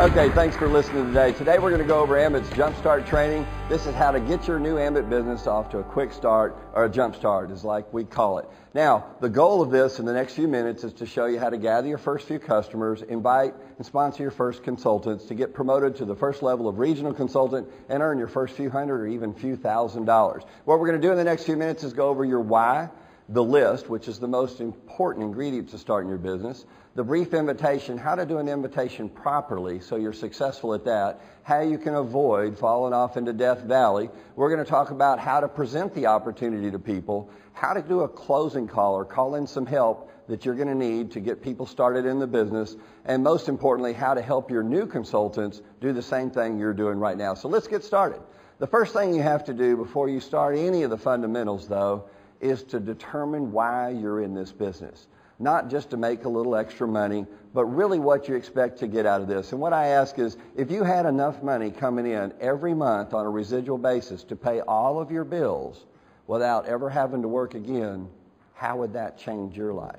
Okay, thanks for listening today. Today we're going to go over Ambit's Jumpstart training. This is how to get your new Ambit business off to a quick start, or a jump start is like we call it. Now, the goal of this in the next few minutes is to show you how to gather your first few customers, invite and sponsor your first consultants, to get promoted to the first level of regional consultant and earn your first few hundred or even few $1,000s. What we're going to do in the next few minutes is go over your why, the list, which is the most important ingredient to starting your business, the brief invitation, how to do an invitation properly so you're successful at that, how you can avoid falling off into Death Valley. We're going to talk about how to present the opportunity to people, how to do a closing call or call in some help that you're going to need to get people started in the business, and most importantly, how to help your new consultants do the same thing you're doing right now. So let's get started. The first thing you have to do before you start any of the fundamentals, though, is to determine why you're in this business. Not just to make a little extra money, but really what you expect to get out of this. And what I ask is, if you had enough money coming in every month on a residual basis to pay all of your bills without ever having to work again, how would that change your life?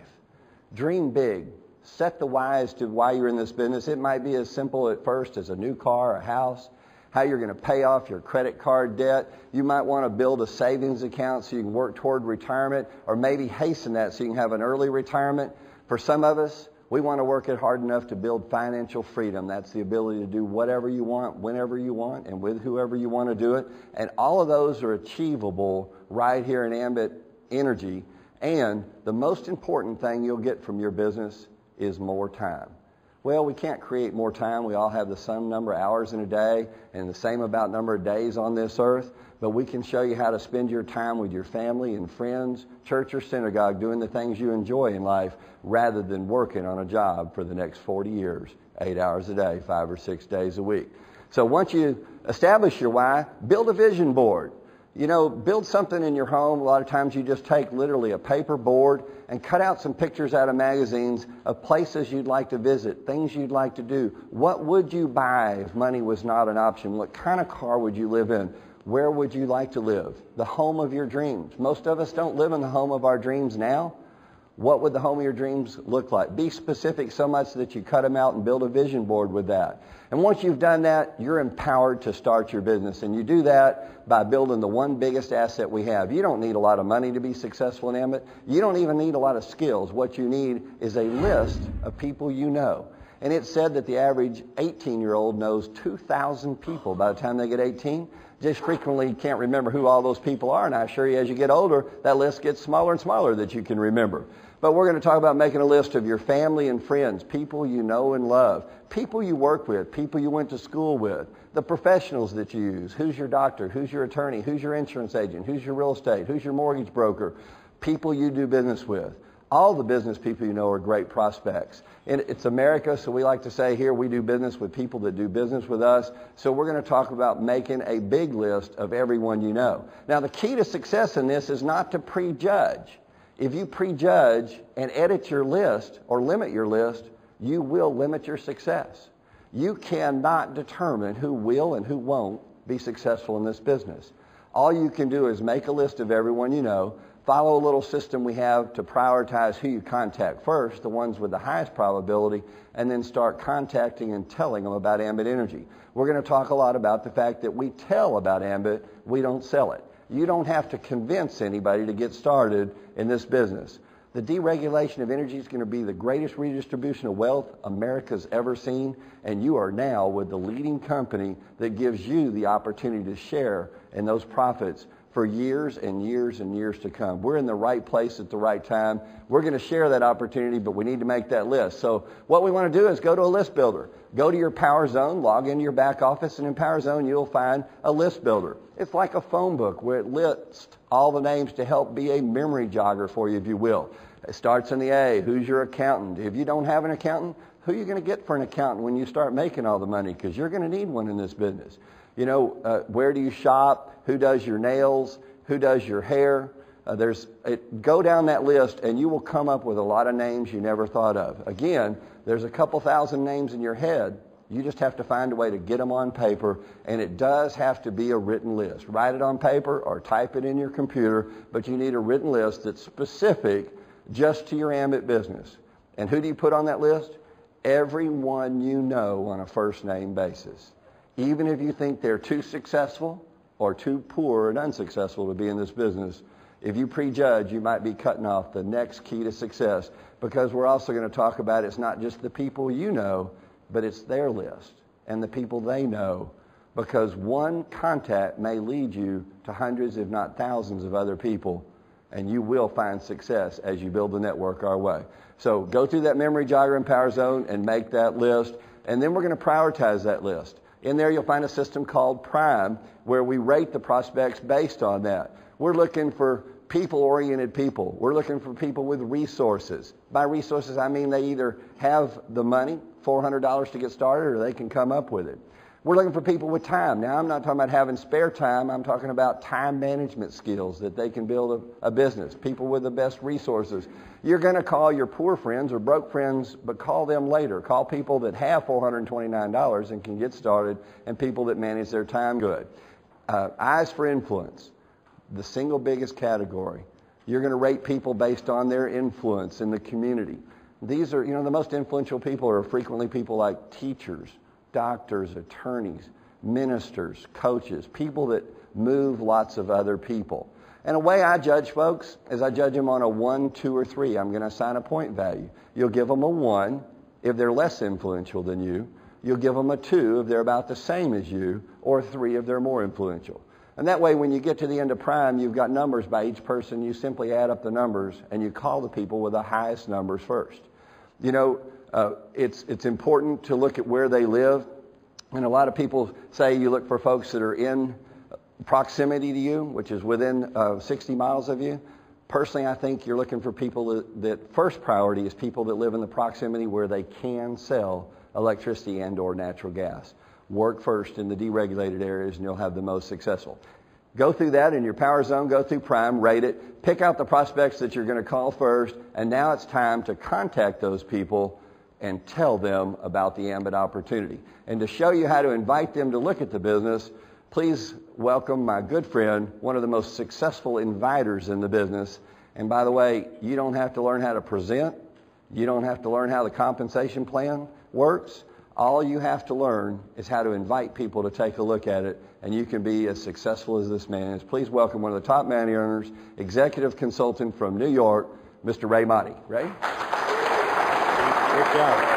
Dream big. Set the why as to why you're in this business. It might be as simple at first as a new car, a house, how you're going to pay off your credit card debt. You might want to build a savings account so you can work toward retirement, or maybe hasten that so you can have an early retirement. For some of us, we want to work it hard enough to build financial freedom. That's the ability to do whatever you want, whenever you want, and with whoever you want to do it. And all of those are achievable right here in Ambit Energy. And the most important thing you'll get from your business is more time. Well, we can't create more time. We all have the same number of hours in a day and the same about number of days on this earth. But we can show you how to spend your time with your family and friends, church or synagogue, doing the things you enjoy in life rather than working on a job for the next 40 years, 8 hours a day, 5 or 6 days a week. So once you establish your why, build a vision board. You know, build something in your home. A lot of times you just take literally a paper board and cut out some pictures out of magazines of places you'd like to visit, things you'd like to do. What would you buy if money was not an option? What kind of car would you live in? Where would you like to live? The home of your dreams. Most of us don't live in the home of our dreams now. What would the home of your dreams look like? Be specific so much that you cut them out and build a vision board with that. And once you've done that, you're empowered to start your business. And you do that by building the one biggest asset we have. You don't need a lot of money to be successful in Ambit. You don't even need a lot of skills. What you need is a list of people you know. And it's said that the average 18-year-old knows 2,000 people by the time they get 18. Just frequently can't remember who all those people are. And I assure you, as you get older, that list gets smaller and smaller that you can remember. But we're going to talk about making a list of your family and friends, people you know and love, people you work with, people you went to school with, the professionals that you use. Who's your doctor? Who's your attorney? Who's your insurance agent? Who's your real estate? Who's your mortgage broker? People you do business with. All the business people you know are great prospects. And it's America, so we like to say here we do business with people that do business with us. So we're going to talk about making a big list of everyone you know. Now, the key to success in this is not to prejudge. If you prejudge and edit your list or limit your list, you will limit your success. You cannot determine who will and who won't be successful in this business. All you can do is make a list of everyone you know, follow a little system we have to prioritize who you contact first, the ones with the highest probability, and then start contacting and telling them about Ambit Energy. We're going to talk a lot about the fact that we tell about Ambit, we don't sell it. You don't have to convince anybody to get started in this business. The deregulation of energy is going to be the greatest redistribution of wealth America's ever seen, and you are now with the leading company that gives you the opportunity to share in those profits for years and years and years to come. We're in the right place at the right time. We're going to share that opportunity, but we need to make that list. So what we want to do is go to a list builder. Go to your Power Zone, log into your back office, and in Power Zone you'll find a list builder. It's like a phone book where it lists all the names to help be a memory jogger for you, if you will. It starts in the A. Who's your accountant? If you don't have an accountant, who are you going to get for an accountant when you start making all the money? Because you're going to need one in this business. You know, where do you shop? Who does your nails? Who does your hair? Go down that list and you will come up with a lot of names you never thought of. Again, there's a couple thousand names in your head. You just have to find a way to get them on paper, and it does have to be a written list. Write it on paper or type it in your computer, but you need a written list that's specific just to your Ambit business. And who do you put on that list? everyone you know on a first name basis. Even if you think they're too successful or too poor and unsuccessful to be in this business, if you prejudge, you might be cutting off the next key to success, because we're also going to talk about it's not just the people you know, but it's their list and the people they know, because one contact may lead you to hundreds, if not thousands, of other people, and you will find success as you build the network our way. So go through that memory jogger and power zone and make that list, and then we're going to prioritize that list. In there you'll find a system called Prime, where we rate the prospects based on that. We're looking for people-oriented people. We're looking for people with resources. By resources, I mean they either have the money, $400 to get started, or they can come up with it. We're looking for people with time. Now, I'm not talking about having spare time. I'm talking about time management skills that they can build a business, people with the best resources. You're going to call your poor friends or broke friends, but call them later. Call people that have $429 and can get started, and people that manage their time good. Eyes for influence, the single biggest category. You're going to rate people based on their influence in the community. These are, the most influential people are frequently people like teachers, doctors, attorneys, ministers, coaches, people that move lots of other people. And a way I judge folks is I judge them on a 1, 2, or 3. I'm going to assign a point value. You'll give them a 1 if they're less influential than you. You'll give them a 2 if they're about the same as you, or 3 if they're more influential. And that way, when you get to the end of Prime, you've got numbers by each person. You simply add up the numbers, and you call the people with the highest numbers first. It's important to look at where they live. And a lot of people say you look for folks that are in proximity to you, which is within 60 miles of you. Personally, I think you're looking for people that first priority is people that live in the proximity where they can sell electricity and or natural gas. Work first in the deregulated areas, and you'll have the most successful. Go through that in your power zone, go through Prime, rate it, pick out the prospects that you're going to call first, and now it's time to contact those people and tell them about the Ambit opportunity. And to show you how to invite them to look at the business, please welcome my good friend, one of the most successful inviters in the business. And by the way, you don't have to learn how to present. You don't have to learn how the compensation plan works. All you have to learn is how to invite people to take a look at it, and you can be as successful as this man is. Please welcome one of the top money earners, executive consultant from New York, Mr. Ray Motti. Ray? Good job.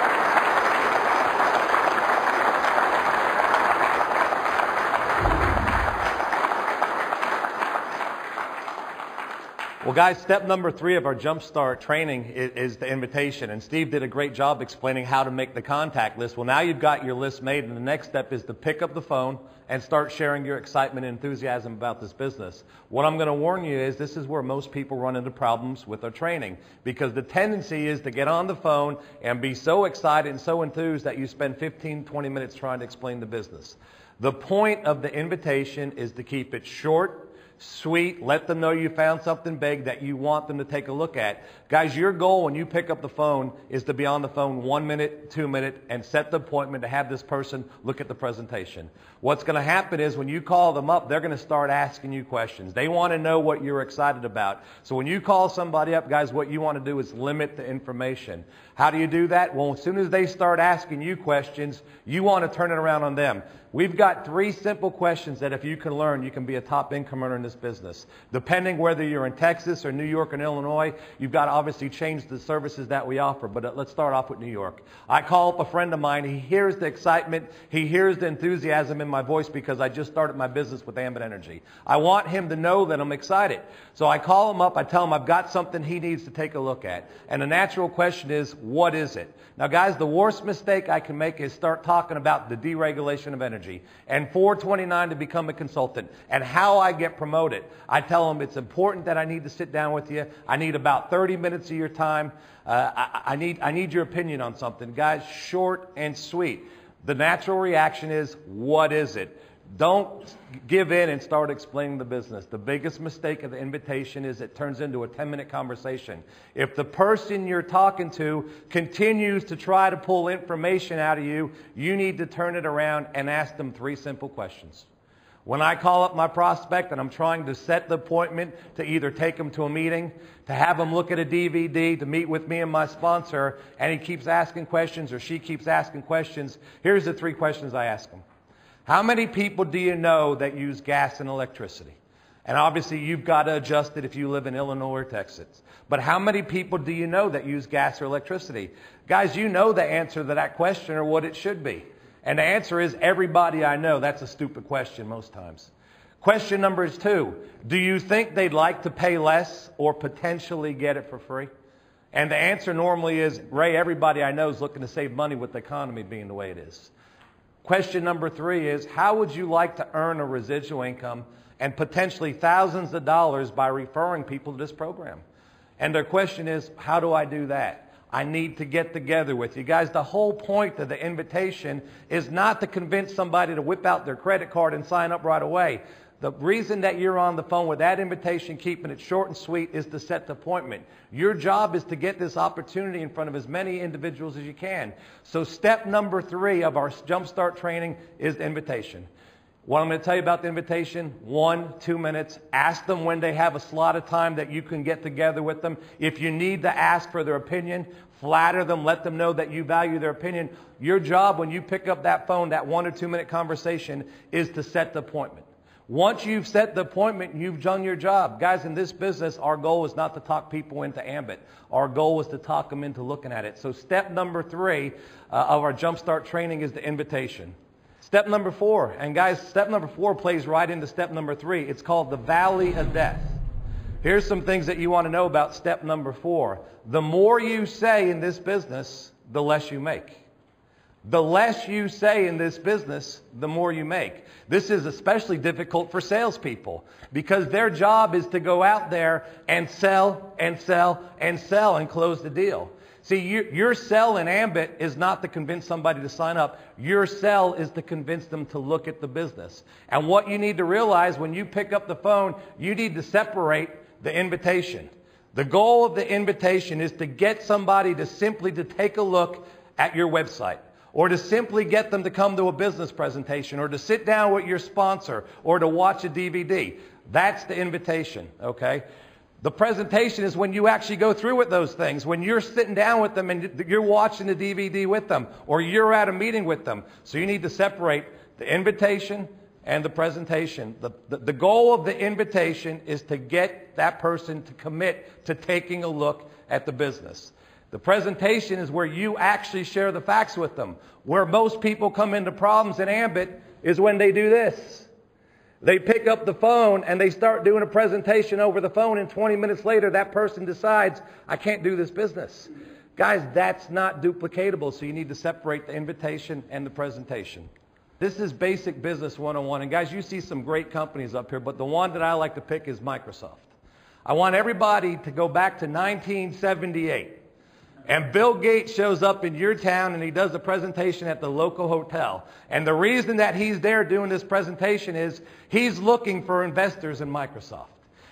Well, guys, step number 3 of our Jumpstart training is the invitation. And Steve did a great job explaining how to make the contact list. Well, now you've got your list made, and the next step is to pick up the phone and start sharing your excitement and enthusiasm about this business. What I'm going to warn you is this is where most people run into problems with our training, because the tendency is to get on the phone and be so excited and so enthused that you spend 15, 20 minutes trying to explain the business. The point of the invitation is to keep it short, sweet, let them know you found something big that you want them to take a look at. Guys, your goal when you pick up the phone is to be on the phone 1 minute, 2 minutes, and set the appointment to have this person look at the presentation. What's going to happen is when you call them up, they're going to start asking you questions. They want to know what you're excited about. So when you call somebody up, guys, what you want to do is limit the information. How do you do that? Well, as soon as they start asking you questions, you want to turn it around on them. We've got 3 simple questions that if you can learn, you can be a top income earner in this business. Depending whether you're in Texas or New York and Illinois, you've got to obviously change the services that we offer. But let's start off with New York. I call up a friend of mine. He hears the excitement. He hears the enthusiasm in my voice because I just started my business with Ambit Energy. I want him to know that I'm excited. So I call him up. I tell him I've got something he needs to take a look at. And the natural question is, what is it? Now, guys, the worst mistake I can make is start talking about the deregulation of energy and 429 to become a consultant and how I get promoted. I tell them it's important that I need to sit down with you. I need about 30 minutes of your time. I need your opinion on something. Guys, short and sweet. The natural reaction is, what is it? Don't give in and start explaining the business. The biggest mistake of the invitation is it turns into a 10-minute conversation. If the person you're talking to continues to try to pull information out of you, you need to turn it around and ask them 3 simple questions. When I call up my prospect and I'm trying to set the appointment to either take them to a meeting, to have them look at a DVD, to meet with me and my sponsor, and he keeps asking questions or she keeps asking questions, here's the 3 questions I ask them. How many people do you know that use gas and electricity? And obviously you've got to adjust it if you live in Illinois or Texas. But how many people do you know that use gas or electricity? Guys, you know the answer to that question or what it should be. And the answer is everybody I know. That's a stupid question most times. Question number 2, do you think they'd like to pay less or potentially get it for free? And the answer normally is, Ray, everybody I know is looking to save money with the economy being the way it is. Question number 3 is, how would you like to earn a residual income and potentially thousands of dollars by referring people to this program? And their question is, how do I do that? I need to get together with you. Guys, the whole point of the invitation is not to convince somebody to whip out their credit card and sign up right away. The reason that you're on the phone with that invitation, keeping it short and sweet, is to set the appointment. Your job is to get this opportunity in front of as many individuals as you can. So step number 3 of our Jumpstart training is the invitation. What I'm going to tell you about the invitation, 1-2 minutes. Ask them when they have a slot of time that you can get together with them. If you need to ask for their opinion, flatter them, let them know that you value their opinion. Your job when you pick up that phone, that 1 or 2 minute conversation, is to set the appointment. Once you've set the appointment, you've done your job. Guys, in this business, our goal is not to talk people into Ambit. Our goal is to talk them into looking at it. So step number 3 of our Jumpstart training is the invitation. Step number 4, and guys, step number 4 plays right into step number 3. It's called the Valley of Death. Here's some things that you want to know about step number 4. The more you say in this business, the less you make. The less you say in this business, the more you make. This is especially difficult for salespeople because their job is to go out there and sell and sell and sell and close the deal. See, your sell in Ambit is not to convince somebody to sign up. Your sell is to convince them to look at the business. And what you need to realize when you pick up the phone, you need to separate the invitation. The goal of the invitation is to get somebody to simply to take a look at your website, or to simply get them to come to a business presentation, or to sit down with your sponsor, or to watch a DVD. That's the invitation, okay? The presentation is when you actually go through with those things, when you're sitting down with them and you're watching the DVD with them, or you're at a meeting with them. So you need to separate the invitation and the presentation. The goal of the invitation is to get that person to commit to taking a look at the business. The presentation is where you actually share the facts with them. Where most people come into problems in Ambit is when they do this. They pick up the phone and they start doing a presentation over the phone, and 20 minutes later that person decides, I can't do this business. Guys, that's not duplicatable, so you need to separate the invitation and the presentation. This is basic business 101. And guys, you see some great companies up here, but the one that I like to pick is Microsoft. I want everybody to go back to 1978. And Bill Gates shows up in your town and he does a presentation at the local hotel. And the reason that he's there doing this presentation is he's looking for investors in Microsoft.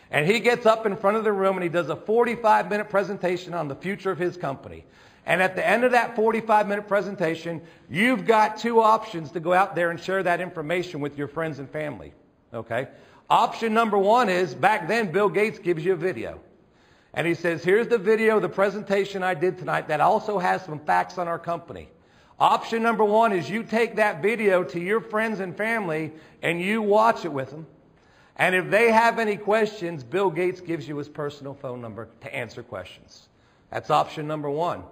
And he gets up in front of the room and he does a 45-minute presentation on the future of his company. And at the end of that 45-minute presentation, you've got 2 options to go out there and share that information with your friends and family. Okay? Option number 1 is, back then Bill Gates gives you a video. And he says, here's the video, the presentation I did tonight that also has some facts on our company. Option number 1 is you take that video to your friends and family and you watch it with them. And if they have any questions, Bill Gates gives you his personal phone number to answer questions. That's option number 1.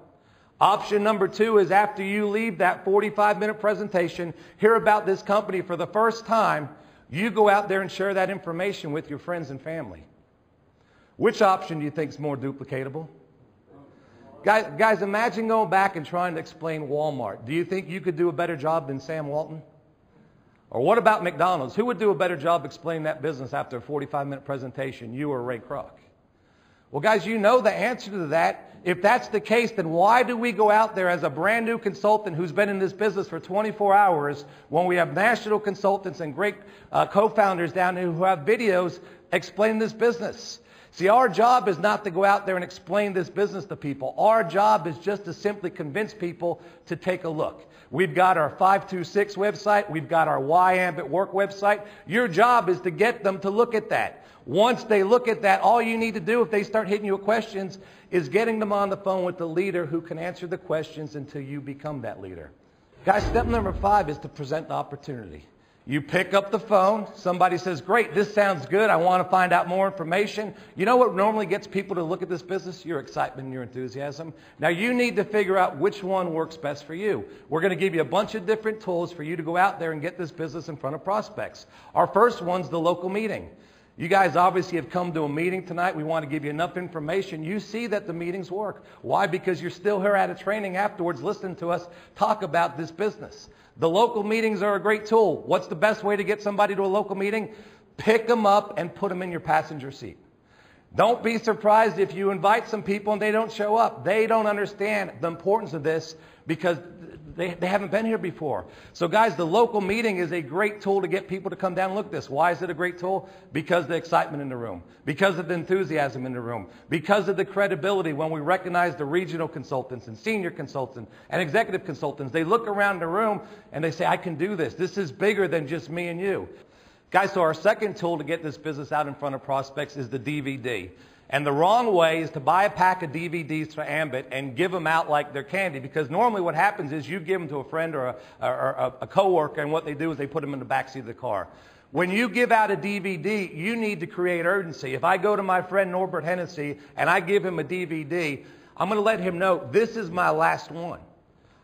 Option number 2 is after you leave that 45-minute presentation, hear about this company for the first time, you go out there and share that information with your friends and family. Which option do you think is more duplicatable? Guys, imagine going back and trying to explain Walmart. Do you think you could do a better job than Sam Walton? Or what about McDonald's? Who would do a better job explaining that business after a 45-minute presentation, you or Ray Kroc? Well, guys, you know the answer to that. If that's the case, then why do we go out there as a brand new consultant who's been in this business for 24 hours when we have national consultants and great co-founders down here who have videos explaining this business? See, our job is not to go out there and explain this business to people. Our job is just to simply convince people to take a look. We've got our 526 website. We've got our Why Ambit Work website. Your job is to get them to look at that. Once they look at that, all you need to do if they start hitting you with questions is getting them on the phone with the leader who can answer the questions until you become that leader. Guys, step number 5 is to present the opportunity. You pick up the phone, somebody says, great, this sounds good, I want to find out more information. You know what normally gets people to look at this business? Your excitement and your enthusiasm. Now you need to figure out which one works best for you. We're going to give you a bunch of different tools for you to go out there and get this business in front of prospects. Our first one's the local meeting. You guys obviously have come to a meeting tonight. We want to give you enough information. You see that the meetings work. Why? Because you're still here at a training afterwards listening to us talk about this business. The local meetings are a great tool. What's the best way to get somebody to a local meeting? Pick them up and put them in your passenger seat. Don't be surprised if you invite some people and they don't show up. They don't understand the importance of this because they haven't been here before. So guys, the local meeting is a great tool to get people to come down and look at this. Why is it a great tool? Because of the excitement in the room, because of the enthusiasm in the room, because of the credibility when we recognize the regional consultants and senior consultants and executive consultants. They look around the room and they say, I can do this. This is bigger than just me and you. Guys, so our second tool to get this business out in front of prospects is the DVD. And the wrong way is to buy a pack of DVDs for Ambit and give them out like they're candy. Because normally what happens is you give them to a friend or a coworker, and what they do is they put them in the backseat of the car. When you give out a DVD, you need to create urgency. If I go to my friend Norbert Hennessy and I give him a DVD, I'm going to let him know this is my last one.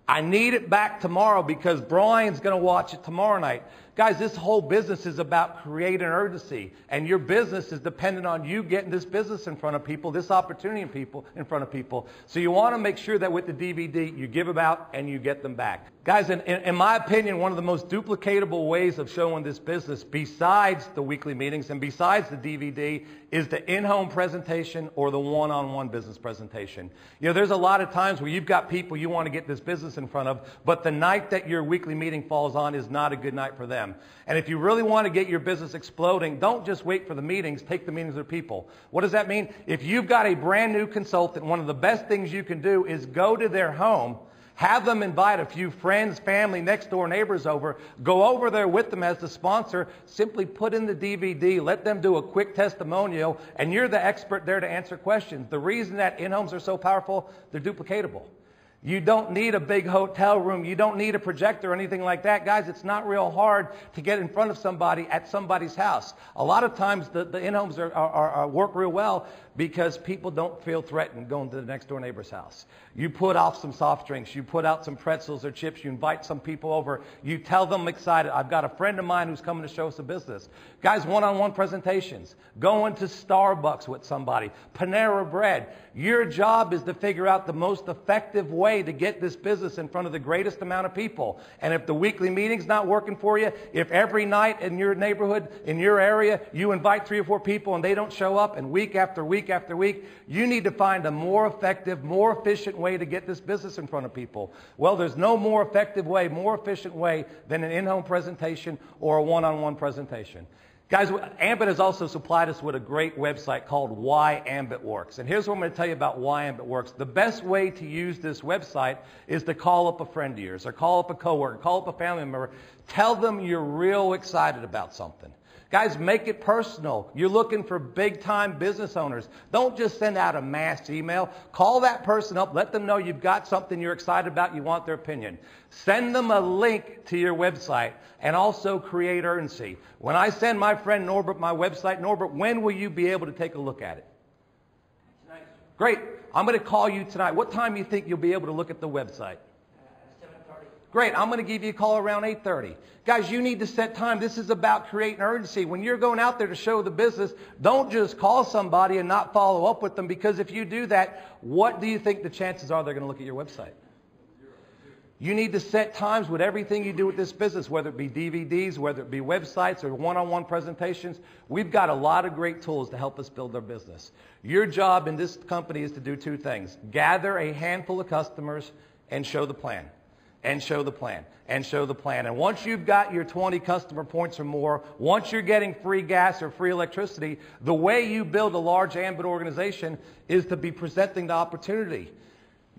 I need it back tomorrow because Brian's going to watch it tomorrow night. Guys, this whole business is about creating urgency. And your business is dependent on you getting this business in front of people, this opportunity in front of people. So you want to make sure that with the DVD, you give them out and you get them back. Guys, in my opinion, one of the most duplicatable ways of showing this business, besides the weekly meetings and besides the DVD, is the in-home presentation or the one-on-one business presentation. You know, there's a lot of times where you've got people you want to get this business in front of, but the night that your weekly meeting falls on is not a good night for them. And if you really want to get your business exploding, don't just wait for the meetings, take the meetings with people. What does that mean? If you've got a brand new consultant, one of the best things you can do is go to their home, have them invite a few friends, family, next door neighbors over, go over there with them as the sponsor, simply put in the DVD, let them do a quick testimonial, and you're the expert there to answer questions. The reason that in-homes are so powerful, they're duplicatable. You don't need a big hotel room. You don't need a projector or anything like that. Guys, it's not real hard to get in front of somebody at somebody's house. A lot of times the in-homes work real well because people don't feel threatened going to the next door neighbor's house. You put off some soft drinks. You put out some pretzels or chips. You invite some people over. You tell them excited. I've got a friend of mine who's coming to show us a business. Guys, one-on-one presentations. Going to Starbucks with somebody. Panera Bread. Your job is to figure out the most effective way to get this business in front of the greatest amount of people. And if the weekly meeting's not working for you, if every night in your neighborhood, in your area, you invite 3 or 4 people and they don't show up, and week after week after week, you need to find a more effective, more efficient way to get this business in front of people. Well, there's no more effective way, more efficient way than an in-home presentation or a one-on-one presentation. Guys, Ambit has also supplied us with a great website called Why Ambit Works. And here's what I'm going to tell you about why Ambit works. The best way to use this website is to call up a friend of yours or call up a coworker, call up a family member. Tell them you're real excited about something. Guys, make it personal. You're looking for big-time business owners. Don't just send out a mass email. Call that person up. Let them know you've got something you're excited about. You want their opinion. Send them a link to your website and also create urgency. When I send my friend Norbert my website, Norbert, when will you be able to take a look at it? Tonight. Great. I'm going to call you tonight. What time do you think you'll be able to look at the website? 7:30. Great. I'm going to give you a call around 8:30. Guys, you need to set time. This is about creating urgency. When you're going out there to show the business, don't just call somebody and not follow up with them, because if you do that, what do you think the chances are they're going to look at your website? You need to set times with everything you do with this business, whether it be DVDs, whether it be websites or one-on-one presentations. We've got a lot of great tools to help us build our business. Your job in this company is to do 2 things. Gather a handful of customers and show the plan. and show the plan, and show the plan. And once you've got your 20 customer points or more, once you're getting free gas or free electricity, the way you build a large Ambit organization is to be presenting the opportunity.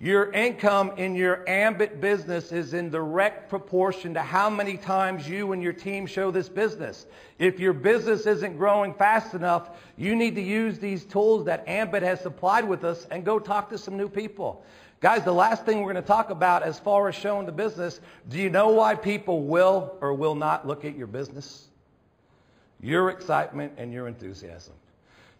Your income in your Ambit business is in direct proportion to how many times you and your team show this business. If your business isn't growing fast enough, you need to use these tools that Ambit has supplied with us and go talk to some new people. Guys, the last thing we're going to talk about as far as showing the business, do you know why people will or will not look at your business? Your excitement and your enthusiasm.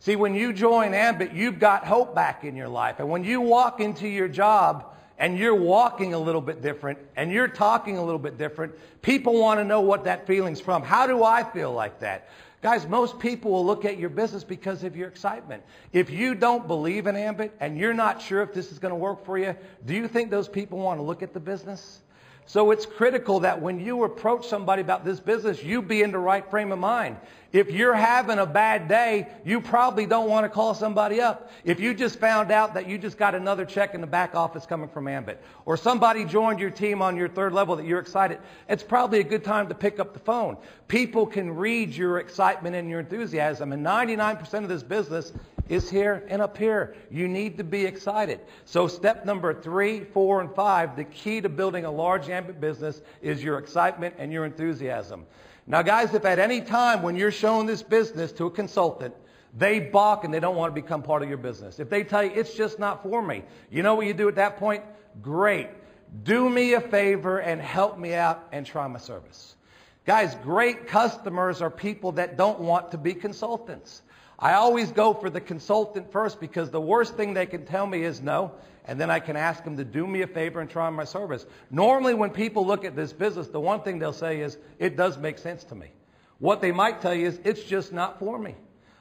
See, when you join Ambit, you've got hope back in your life. And when you walk into your job and you're walking a little bit different and you're talking a little bit different, people want to know what that feeling's from. How do I feel like that? Guys, most people will look at your business because of your excitement. If you don't believe in Ambit and you're not sure if this is going to work for you, do you think those people want to look at the business? So it's critical that when you approach somebody about this business, you be in the right frame of mind. If you're having a bad day, you probably don't want to call somebody up. If you just found out that you just got another check in the back office coming from Ambit, or somebody joined your team on your third level that you're excited, it's probably a good time to pick up the phone. People can read your excitement and your enthusiasm, and 99% of this business is here and up here. You need to be excited. So step number 3, 4, and 5, the key to building a large Ambit business is your excitement and your enthusiasm. Now guys, if at any time when you're showing this business to a consultant, they balk and they don't want to become part of your business, if they tell you it's just not for me, you know what you do at that point? Great. Do me a favor and help me out and try my service. Guys, great customers are people that don't want to be consultants. I always go for the consultant first because the worst thing they can tell me is no, and then I can ask them to do me a favor and try my service. Normally when people look at this business, the one thing they'll say is, it does make sense to me. What they might tell you is, it's just not for me.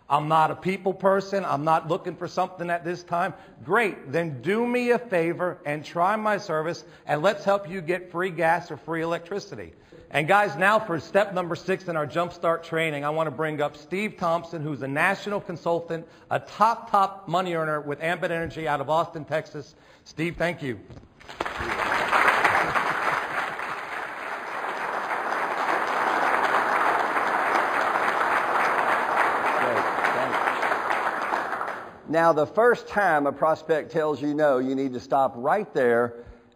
I'm not a people person. I'm not looking for something at this time. Great. Then do me a favor and try my service, and let's help you get free gas or free electricity. And guys, now for step number 6 in our Jumpstart training, I want to bring up Steve Thompson, who's a national consultant, a top money earner with Ambit Energy out of Austin, Texas. Steve, thank you. Now, the first time a prospect tells you no, you need to stop right there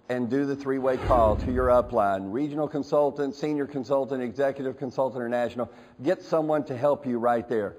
and do the 3-way call to your upline. Regional consultant, senior consultant, executive consultant, or national. Get someone to help you right there.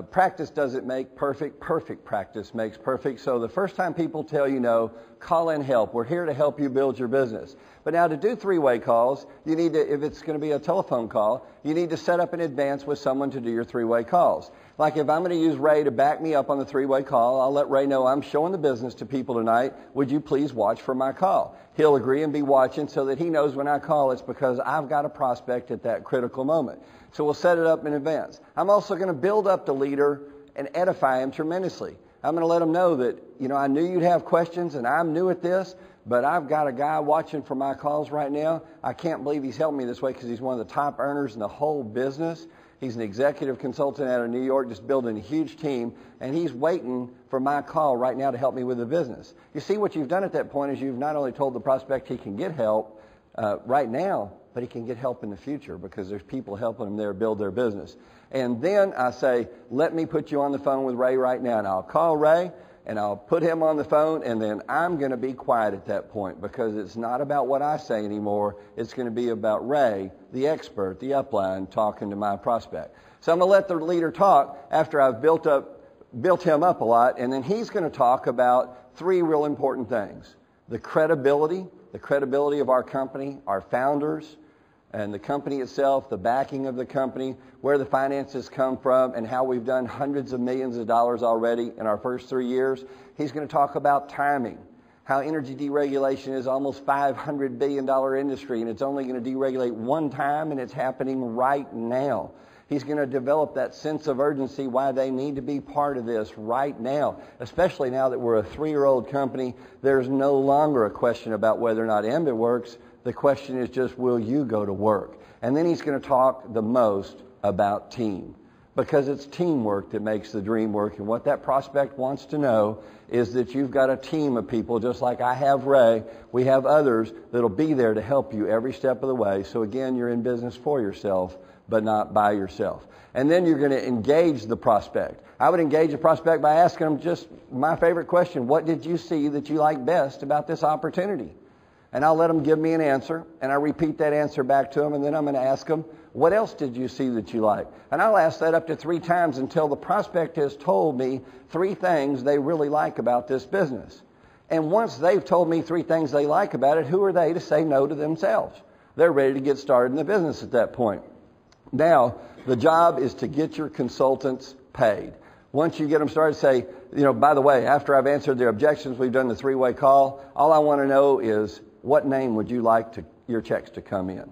Practice doesn't make perfect. Perfect practice makes perfect. So the first time people tell you no, call in help. We're here to help you build your business. But now to do 3-way calls, you need to, if it's going to be a telephone call, you need to set up in advance with someone to do your 3-way calls. Like if I'm going to use Ray to back me up on the 3-way call, I'll let Ray know I'm showing the business to people tonight. Would you please watch for my call? He'll agree and be watching so that he knows when I call it's because I've got a prospect at that critical moment. So we'll set it up in advance. I'm also going to build up the leader and edify him tremendously. I'm going to let him know that, you know, I knew you'd have questions and I'm new at this, but I've got a guy watching for my calls right now. I can't believe he's helping me this way because he's one of the top earners in the whole business. He's an executive consultant out of New York, just building a huge team, and he's waiting for my call right now to help me with the business. You see, what you've done at that point is you've not only told the prospect he can get help right now, but he can get help in the future because there's people helping him there build their business. And then I say, let me put you on the phone with Ray right now, and I'll call Ray, and I'll put him on the phone, and then I'm going to be quiet at that point because it's not about what I say anymore. It's going to be about Ray, the expert, the upline, talking to my prospect. So I'm going to let the leader talk after I've built him up a lot, and then he's going to talk about 3 real important things. The credibility of our company, our founders, and the company itself, the backing of the company, where the finances come from, and how we've done hundreds of millions of dollars already in our first 3 years. He's going to talk about timing, how energy deregulation is almost $500 billion industry, and it's only going to deregulate one time, and it's happening right now. He's going to develop that sense of urgency, why they need to be part of this right now, especially now that we're a 3-year-old company. There's no longer a question about whether or not Ambit works. The question is just, will you go to work? And then he's going to talk the most about team. because it's teamwork that makes the dream work. And what that prospect wants to know is that you've got a team of people, just like I have Ray. We have others that'll be there to help you every step of the way. So again, you're in business for yourself, but not by yourself. And then you're going to engage the prospect. I would engage a prospect by asking them just my favorite question: what did you see that you like best about this opportunity? And I'll let them give me an answer, and I repeat that answer back to them, and then I'm going to ask them, what else did you see that you like? And I'll ask that up to 3 times until the prospect has told me 3 things they really like about this business. And once they've told me 3 things they like about it, who are they to say no to themselves? They're ready to get started in the business at that point. Now, the job is to get your consultants paid. Once you get them started, say, by the way, after I've answered their objections, we've done the 3-way call, all I want to know is, what name would you like your checks to come in?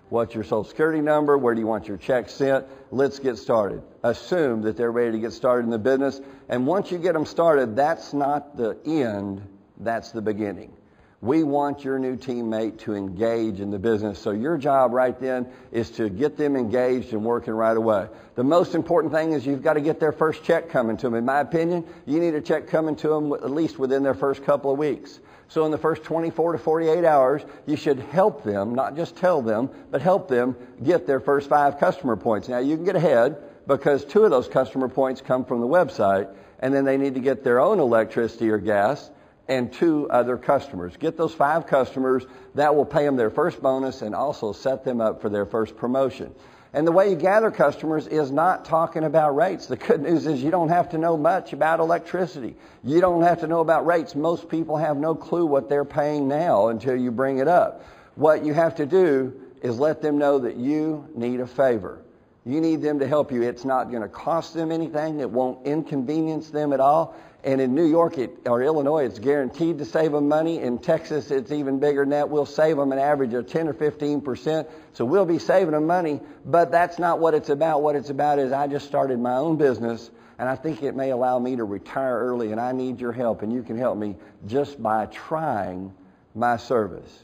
What's your social security number? Where do you want your checks sent? Let's get started. Assume that they're ready to get started in the business. And once you get them started, that's not the end, that's the beginning. We want your new teammate to engage in the business. So your job right then is to get them engaged and working right away. The most important thing is you've got to get their first check coming to them. In my opinion, you need a check coming to them at least within their first couple of weeks. So in the first 24 to 48 hours, you should help them, not just tell them, but help them get their first 5 customer points. Now, you can get ahead because 2 of those customer points come from the website, and then they need to get their own electricity or gas and 2 other customers. Get those 5 customers. That will pay them their first bonus and also set them up for their first promotion. And the way you gather customers is not talking about rates. The good news is you don't have to know much about electricity. You don't have to know about rates. Most people have no clue what they're paying now until you bring it up. What you have to do is let them know that you need a favor. You need them to help you. It's not going to cost them anything. It won't inconvenience them at all. And in New York or Illinois, it's guaranteed to save them money. In Texas, it's even bigger than that. We'll save them an average of 10 or 15%. So we'll be saving them money. But that's not what it's about. What it's about is I just started my own business, and I think it may allow me to retire early, and I need your help. And you can help me just by trying my service.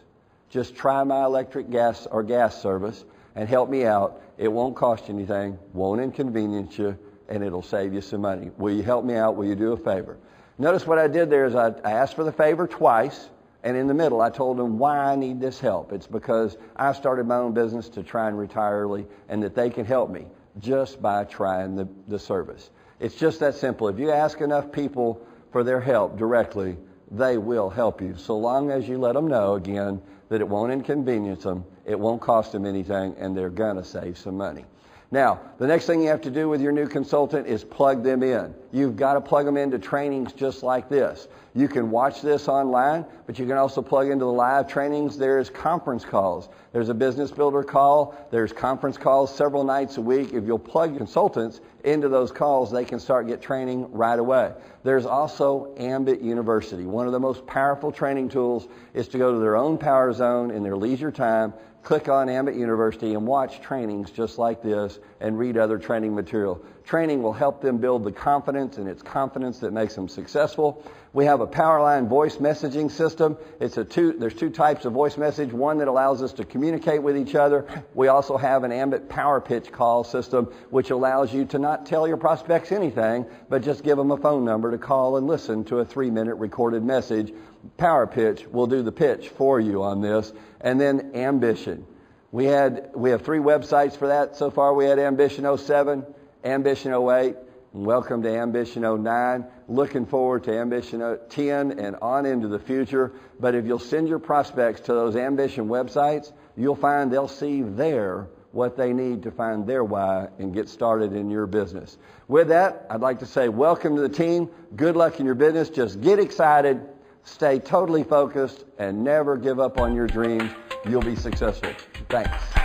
Just try my electric gas service and help me out. It won't cost you anything, won't inconvenience you, and it'll save you some money. Will you help me out? Will you do a favor? Notice what I did there is I asked for the favor twice, and in the middle I told them why I need this help. It's because I started my own business to try and retire early, and that they can help me just by trying the service. It's just that simple. If you ask enough people for their help directly, they will help you, so long as you let them know, again, that it won't inconvenience them, it won't cost them anything, and they're going to save some money. Now, the next thing you have to do with your new consultant is plug them in. You've got to plug them into trainings just like this. You can watch this online, but you can also plug into the live trainings. There's conference calls. There's a business builder call. There's conference calls several nights a week. If you'll plug consultants into those calls, they can start get training right away. There's also Ambit University. One of the most powerful training tools is to go to their own power zone in their leisure time, click on Ambit University and watch trainings just like this and read other training material. Training will help them build the confidence, and it's confidence that makes them successful. We have a Powerline voice messaging system. There's 2 types of voice message, one that allows us to communicate with each other. We also have an Ambit Power Pitch call system, which allows you to not tell your prospects anything, but just give them a phone number to call and listen to a 3-minute recorded message. Power Pitch will do the pitch for you on this. And then Ambition. We have 3 websites for that so far. We had Ambition 07, Ambition 08, and welcome to Ambition 09. Looking forward to Ambition 10 and on into the future. But if you'll send your prospects to those Ambition websites, you'll find they'll see there what they need to find their why and get started in your business. With that, I'd like to say welcome to the team. Good luck in your business. Just get excited, stay totally focused, and never give up on your dreams. You'll be successful. Thanks.